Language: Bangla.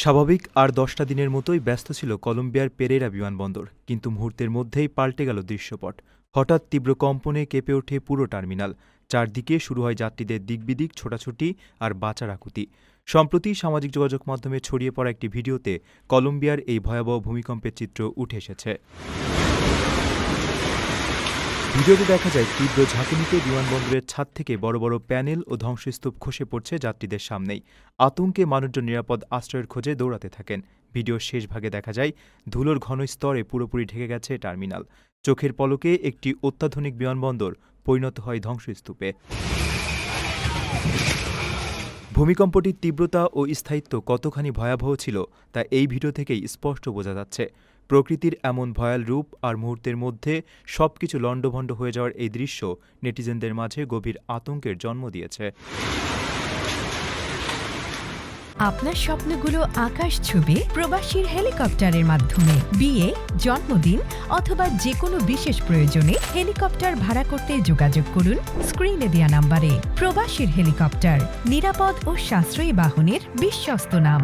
স্বাভাবিক আর ১০টা দিনের মতোই ব্যস্ত ছিল কলম্বিয়ার পেরেরা বিমানবন্দর, কিন্তু মুহূর্তের মধ্যেই পাল্টে গেল দৃশ্যপট। হঠাৎ তীব্র কম্পনে কেঁপে ওঠে পুরো টার্মিনাল। চারদিকে শুরু হয় যাত্রীদের দিকবিদিক ছোটাছুটি আর বাঁচার আকুতি। সম্প্রতি সামাজিক যোগাযোগ মাধ্যমে ছড়িয়ে পড়া একটি ভিডিওতে কলম্বিয়ার এই ভয়াবহ ভূমিকম্পের চিত্র উঠে এসেছে। ভিডিওতে দেখা যায় তীব্র ঝাঁকুনিতে বিমানবন্দরের ছাদ থেকে বড় বড় প্যানেল ও ধ্বংসস্তূপ খসে পড়ছে যাত্রীদের সামনেই। আতঙ্কে মানুষজন নিরাপদ আশ্রয়ের খোঁজে দৌড়াতে থাকেন। ভিডিওর শেষ ভাগে দেখা যায় ধুলোর ঘন স্তরে পুরোপুরি ঢেকে গেছে টার্মিনাল। চোখের পলকে একটি অত্যাধুনিক বিমানবন্দর পরিণত হয় ধ্বংসস্তূপে। ভূমিকম্পটির তীব্রতা ও স্থায়িত্ব কতখানি ভয়াবহ ছিল তা এই ভিডিও থেকেই স্পষ্ট বোঝা যাচ্ছে। প্রকৃতির এমন ভয়াল রূপ আর মুহূর্তের মধ্যে সবকিছু লণ্ডভণ্ড হয়ে যাওয়ার এই দৃশ্য নেটিজেনদের মাঝে গভীর আতঙ্কের জন্ম দিয়েছে। আপনার স্বপ্নগুলো আকাশ ছুবে প্রবাসীর হেলিকপ্টারের মাধ্যমে। বিয়ে, জন্মদিন অথবা যে কোনো বিশেষ প্রয়োজনে হেলিকপ্টার ভাড়া করতে যোগাযোগ করুন স্ক্রিনে দেয়া নাম্বারে। প্রবাসীর হেলিকপ্টার, নিরাপদ ও সাশ্রয়ী বাহনের বিশ্বস্ত নাম।